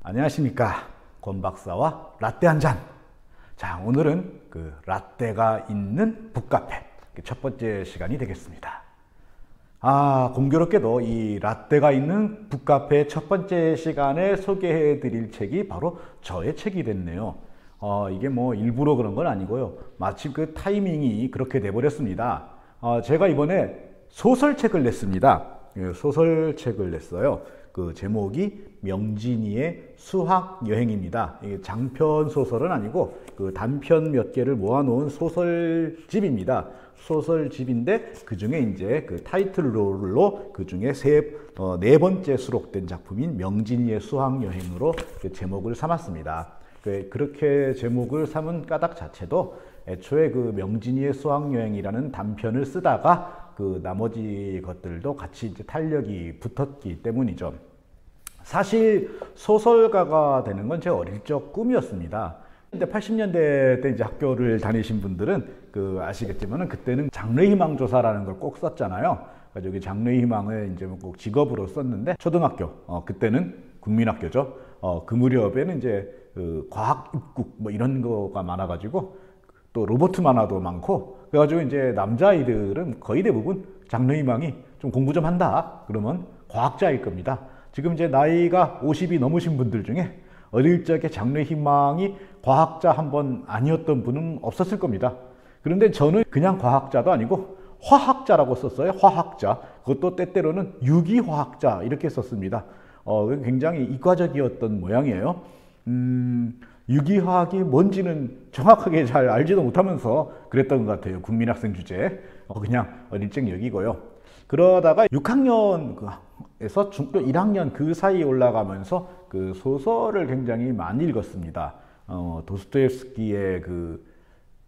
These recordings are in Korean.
안녕하십니까, 권 박사와 라떼 한 잔. 자, 오늘은 그 라떼가 있는 북카페 첫 번째 시간이 되겠습니다. 공교롭게도 이 라떼가 있는 북카페 첫 번째 시간에 소개해 드릴 책이 바로 저의 책이 됐네요. 이게 뭐 일부러 그런 건 아니고요. 마침 그 타이밍이 그렇게 돼 버렸습니다. 제가 이번에 소설책을 냈습니다. 소설책을 냈어요. 그 제목이 명진이의 수학 여행입니다. 이게 장편 소설은 아니고 그 단편 몇 개를 모아놓은 소설집입니다. 소설집인데 그 중에 이제 그 타이틀로 그 중에 네 번째 수록된 작품인 명진이의 수학 여행으로 그 제목을 삼았습니다. 그렇게 제목을 삼은 까닭 자체도 애초에 그 명진이의 수학 여행이라는 단편을 쓰다가 그 나머지 것들도 같이 이제 탄력이 붙었기 때문이죠. 사실 소설가가 되는 건 제 어릴 적 꿈이었습니다. 근데 80년대 때 이제 학교를 다니신 분들은 그 아시겠지만은 그때는 장래희망 조사라는 걸 꼭 썼잖아요. 그래서 여기 장래희망을 이제 꼭 직업으로 썼는데 초등학교, 그때는 국민학교죠. 그 무렵에는 이제 그 과학 입국 뭐 이런 거가 많아가지고 또 로봇 만화도 많고 그래가지고 이제 남자아이들은 거의 대부분 장래희망이 좀 공부 좀 한다 그러면 과학자일 겁니다. 지금 이제 나이가 50이 넘으신 분들 중에 어릴 적에 장래희망이 과학자 한 번 아니었던 분은 없었을 겁니다. 그런데 저는 그냥 과학자도 아니고 화학자라고 썼어요. 화학자. 그것도 때때로는 유기화학자 이렇게 썼습니다. 굉장히 이과적이었던 모양이에요. 유기화학이 뭔지는 정확하게 잘 알지도 못하면서 그랬던 것 같아요. 국민학생 주제에. 그냥 어릴 적 여기고요. 그러다가 6학년에서 중학교 1학년 그 사이에 올라가면서 그 소설을 굉장히 많이 읽었습니다. 도스토옙스키의 그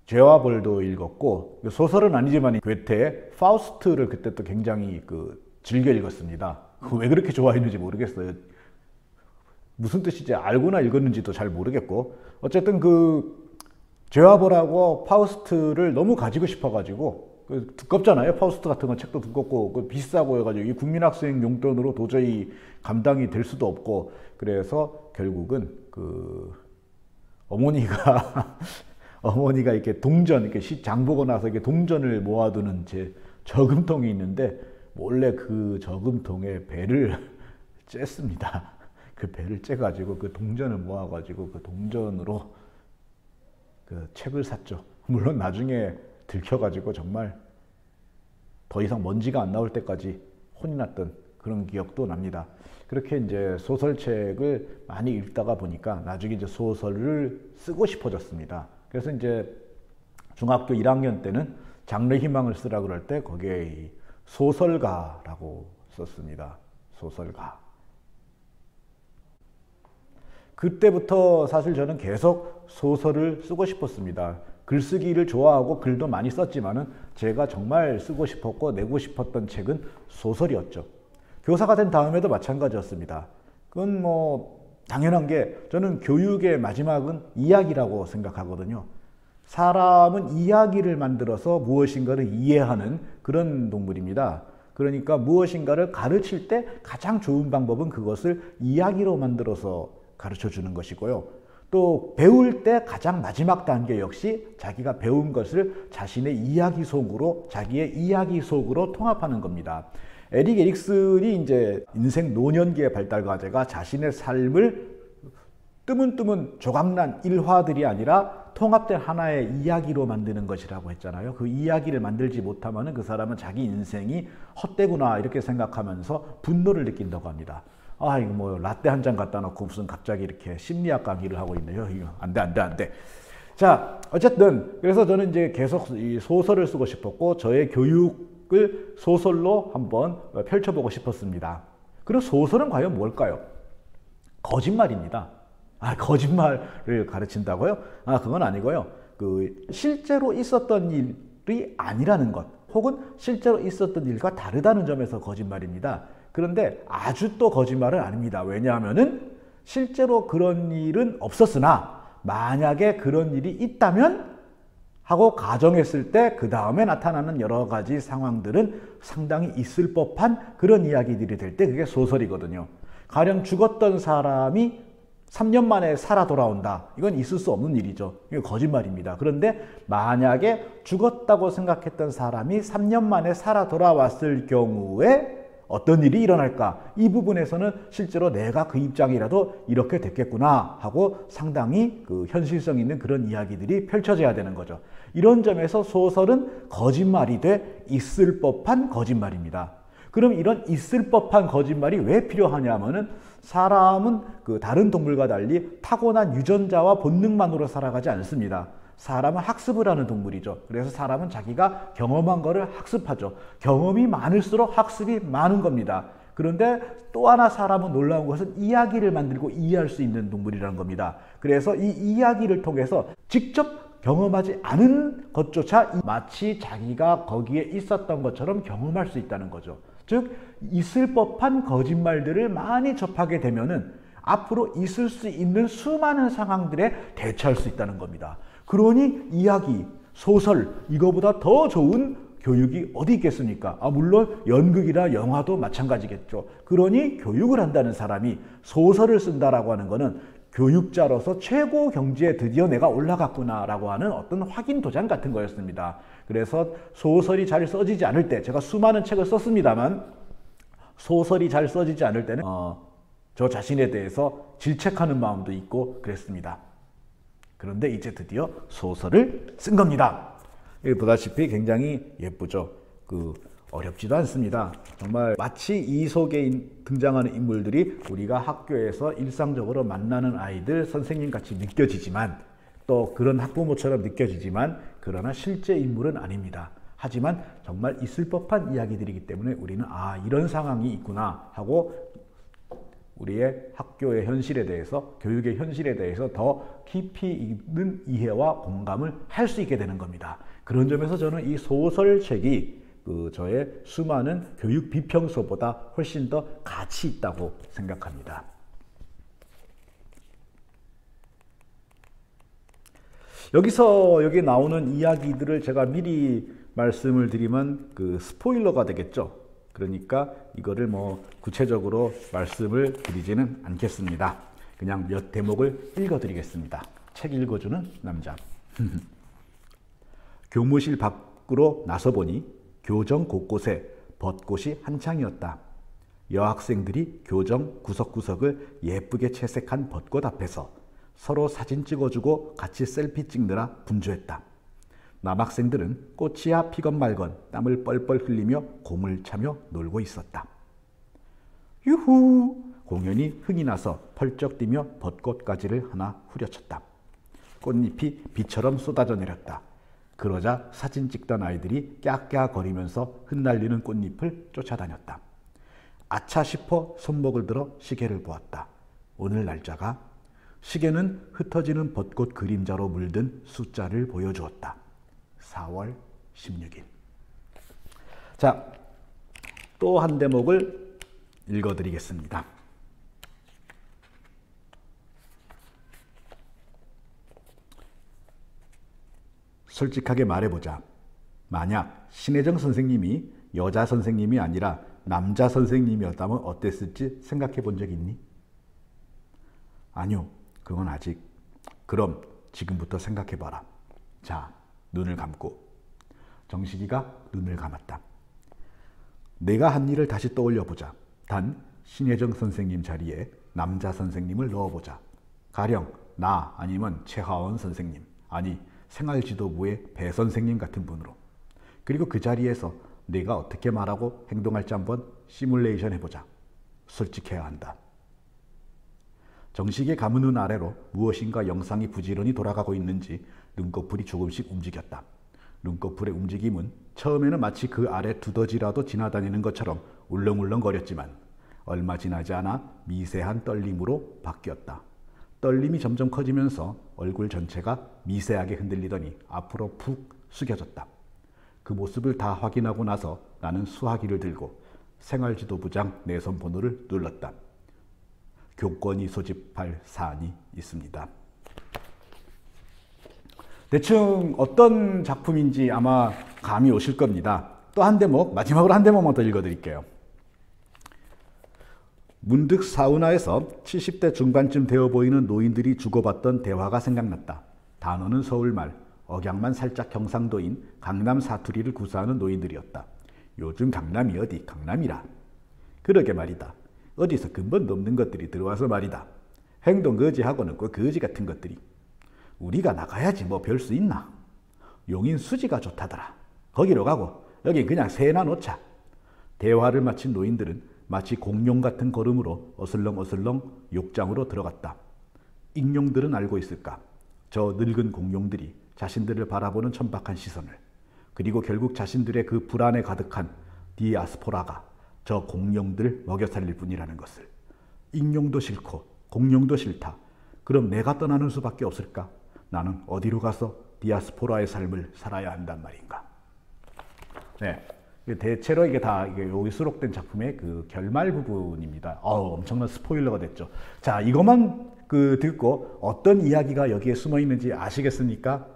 죄와 벌도 읽었고, 소설은 아니지만 괴테의 파우스트를 그때 또 굉장히 그 즐겨 읽었습니다. 왜 그렇게 좋아했는지 모르겠어요. 무슨 뜻인지 알고나 읽었는지도 잘 모르겠고, 어쨌든 그 죄와 벌하고 파우스트를 너무 가지고 싶어가지고, 두껍잖아요. 파우스트 같은 건 책도 두껍고 비싸고 해가지고 이 국민학생 용돈으로 도저히 감당이 될 수도 없고, 그래서 결국은 그 어머니가 이렇게 동전, 이렇게 장 보고 나서 이렇게 동전을 모아두는 제 저금통이 있는데 몰래 그 저금통에 배를 쬐습니다. 그 배를 째가지고 그 동전을 모아가지고 그 동전으로 그 책을 샀죠. 물론 나중에 들켜가지고 정말 더 이상 먼지가 안 나올 때까지 혼이 났던 그런 기억도 납니다. 그렇게 이제 소설책을 많이 읽다가 보니까 나중에 이제 소설을 쓰고 싶어졌습니다. 그래서 이제 중학교 1학년 때는 장래희망을 쓰라 그럴 때 거기에 소설가라고 썼습니다. 소설가. 그때부터 사실 저는 계속 소설을 쓰고 싶었습니다. 글쓰기를 좋아하고 글도 많이 썼지만은 제가 정말 쓰고 싶었고 내고 싶었던 책은 소설이었죠. 교사가 된 다음에도 마찬가지였습니다. 그건 뭐 당연한 게 저는 교육의 마지막은 이야기라고 생각하거든요. 사람은 이야기를 만들어서 무엇인가를 이해하는 그런 동물입니다. 그러니까 무엇인가를 가르칠 때 가장 좋은 방법은 그것을 이야기로 만들어서 가르쳐 주는 것이고요. 또 배울 때 가장 마지막 단계 역시 자기가 배운 것을 자신의 이야기 속으로, 자기의 이야기 속으로 통합하는 겁니다. 에릭 에릭슨이 이제 인생 노년기의 발달 과제가 자신의 삶을 뜨문뜨문 조각난 일화들이 아니라 통합된 하나의 이야기로 만드는 것이라고 했잖아요. 그 이야기를 만들지 못하면 그 사람은 자기 인생이 헛되구나 이렇게 생각하면서 분노를 느낀다고 합니다. 이거 뭐 라떼 한 잔 갖다 놓고 무슨 갑자기 이렇게 심리학 강의를 하고 있네요. 이거 안 돼. 자, 어쨌든 그래서 저는 이제 계속 이 소설을 쓰고 싶었고 저의 교육을 소설로 한번 펼쳐보고 싶었습니다. 그럼 소설은 과연 뭘까요? 거짓말입니다. 거짓말을 가르친다고요? 그건 아니고요. 그 실제로 있었던 일이 아니라는 것, 혹은 실제로 있었던 일과 다르다는 점에서 거짓말입니다. 그런데 아주 또 거짓말은 아닙니다. 왜냐하면은 실제로 그런 일은 없었으나 만약에 그런 일이 있다면 하고 가정했을 때 그 다음에 나타나는 여러 가지 상황들은 상당히 있을 법한 그런 이야기들이 될 때 그게 소설이거든요. 가령 죽었던 사람이 3년 만에 살아 돌아온다. 이건 있을 수 없는 일이죠. 이게 거짓말입니다. 그런데 만약에 죽었다고 생각했던 사람이 3년 만에 살아 돌아왔을 경우에 어떤 일이 일어날까? 이 부분에서는 실제로 내가 그 입장이라도 이렇게 됐겠구나 하고 상당히 그 현실성 있는 그런 이야기들이 펼쳐져야 되는 거죠. 이런 점에서 소설은 거짓말이 돼 있을 법한 거짓말입니다. 그럼 이런 있을 법한 거짓말이 왜 필요하냐면은 사람은 그 다른 동물과 달리 타고난 유전자와 본능만으로 살아가지 않습니다. 사람은 학습을 하는 동물이죠. 그래서 사람은 자기가 경험한 거를 학습하죠. 경험이 많을수록 학습이 많은 겁니다. 그런데 또 하나 사람은 놀라운 것은 이야기를 만들고 이해할 수 있는 동물이라는 겁니다. 그래서 이 이야기를 통해서 직접 경험하지 않은 것조차 마치 자기가 거기에 있었던 것처럼 경험할 수 있다는 거죠. 즉 있을 법한 거짓말들을 많이 접하게 되면은 앞으로 있을 수 있는 수많은 상황들에 대처할 수 있다는 겁니다. 그러니 이야기, 소설 이거보다 더 좋은 교육이 어디 있겠습니까? 물론 연극이나 영화도 마찬가지겠죠. 그러니 교육을 한다는 사람이 소설을 쓴다라고 하는 거는 교육자로서 최고 경지에 드디어 내가 올라갔구나라고 하는 어떤 확인 도장 같은 거였습니다. 그래서 소설이 잘 써지지 않을 때, 제가 수많은 책을 썼습니다만 소설이 잘 써지지 않을 때는 저 자신에 대해서 질책하는 마음도 있고 그랬습니다. 그런데 이제 드디어 소설을 쓴 겁니다. 보다시피 굉장히 예쁘죠. 어렵지도 않습니다. 정말 마치 이 속에 등장하는 인물들이 우리가 학교에서 일상적으로 만나는 아이들, 선생님 같이 느껴지지만 또 그런 학부모처럼 느껴지지만 그러나 실제 인물은 아닙니다. 하지만 정말 있을 법한 이야기들이기 때문에 우리는 이런 상황이 있구나 하고 우리의 학교의 현실에 대해서, 교육의 현실에 대해서 더 깊이 있는 이해와 공감을 할 수 있게 되는 겁니다. 그런 점에서 저는 이 소설책이 저의 수많은 교육 비평서보다 훨씬 더 가치 있다고 생각합니다. 여기 나오는 이야기들을 제가 미리 말씀을 드리면 스포일러가 되겠죠. 그러니까 이거를 구체적으로 말씀을 드리지는 않겠습니다. 그냥 몇 대목을 읽어드리겠습니다. 책 읽어주는 남자. 교무실 밖으로 나서보니 교정 곳곳에 벚꽃이 한창이었다. 여학생들이 교정 구석구석을 예쁘게 채색한 벚꽃 앞에서 서로 사진 찍어주고 같이 셀피 찍느라 분주했다. 남학생들은 꽃이야 피건 말건 땀을 뻘뻘 흘리며 공을 차며 놀고 있었다. 유후! 공연이 흥이 나서 펄쩍 뛰며 벚꽃가지를 하나 후려쳤다. 꽃잎이 비처럼 쏟아져 내렸다. 그러자 사진 찍던 아이들이 깨악깨악거리면서 흩날리는 꽃잎을 쫓아다녔다. 아차 싶어 손목을 들어 시계를 보았다. 오늘 날짜가 시계는 흩어지는 벚꽃 그림자로 물든 숫자를 보여주었다. 4월 16일. 자, 또 한 대목을 읽어드리겠습니다. 솔직하게 말해보자. 만약 신혜정 선생님이 여자 선생님이 아니라 남자 선생님이었다면 어땠을지 생각해 본 적 있니? 아니요, 그건 아직. 그럼 지금부터 생각해봐라. 자, 눈을 감고. 정식이가 눈을 감았다. 내가 한 일을 다시 떠올려보자. 단 신혜정 선생님 자리에 남자 선생님을 넣어보자. 가령 나 아니면 최하원 선생님, 아니 생활지도부의 배 선생님 같은 분으로. 그리고 그 자리에서 내가 어떻게 말하고 행동할지 한번 시뮬레이션 해보자. 솔직해야 한다. 정식의 감은 눈 아래로 무엇인가 영상이 부지런히 돌아가고 있는지 눈꺼풀이 조금씩 움직였다. 눈꺼풀의 움직임은 처음에는 마치 그 아래 두더지라도 지나다니는 것처럼 울렁울렁거렸지만 얼마 지나지 않아 미세한 떨림으로 바뀌었다. 떨림이 점점 커지면서 얼굴 전체가 미세하게 흔들리더니 앞으로 푹 숙여졌다. 그 모습을 다 확인하고 나서 나는 수화기를 들고 생활지도부장 내선 번호를 눌렀다. 교권이 소집할 사안이 있습니다. 대충 어떤 작품인지 아마 감이 오실 겁니다. 또 한 대목, 마지막으로 한 대목만 더 읽어드릴게요. 문득 사우나에서 70대 중반쯤 되어 보이는 노인들이 주고받던 대화가 생각났다. 단어는 서울말, 억양만 살짝 경상도인 강남 사투리를 구사하는 노인들이었다. 요즘 강남이 어디 강남이라. 그러게 말이다. 어디서 근본도 없는 것들이 들어와서 말이다. 행동 거지하고는 그 거지 같은 것들이. 우리가 나가야지 뭐 별 수 있나. 용인 수지가 좋다더라. 거기로 가고 여기 그냥 새나 놓자. 대화를 마친 노인들은 마치 공룡 같은 걸음으로 어슬렁어슬렁 욕장으로 들어갔다. 익룡들은 알고 있을까? 저 늙은 공룡들이 자신들을 바라보는 천박한 시선을, 그리고 결국 자신들의 그 불안에 가득한 디아스포라가 저 공룡들 먹여 살릴 뿐이라는 것을. 익룡도 싫고 공룡도 싫다. 그럼 내가 떠나는 수밖에 없을까? 나는 어디로 가서 디아스포라의 삶을 살아야 한단 말인가? 네, 대체로 이게 다 여기 수록된 작품의 그 결말 부분입니다. 엄청난 스포일러가 됐죠. 자, 이것만 듣고 어떤 이야기가 여기에 숨어 있는지 아시겠습니까?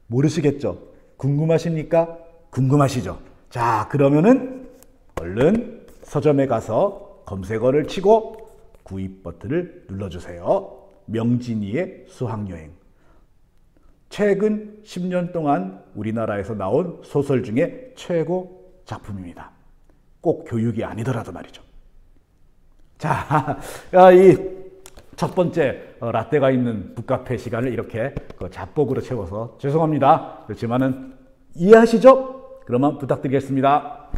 모르시겠죠? 궁금하십니까? 궁금하시죠? 자, 그러면은 얼른 서점에 가서 검색어를 치고 구입 버튼을 눌러주세요. 명진이의 수학여행. 최근 10년 동안 우리나라에서 나온 소설 중에 최고 작품입니다. 꼭 교육이 아니더라도 말이죠. 자, 이 첫 번째 라떼가 있는 북카페 시간을 이렇게 잡곡으로 채워서 죄송합니다. 그렇지만은 이해하시죠? 그러면 부탁드리겠습니다.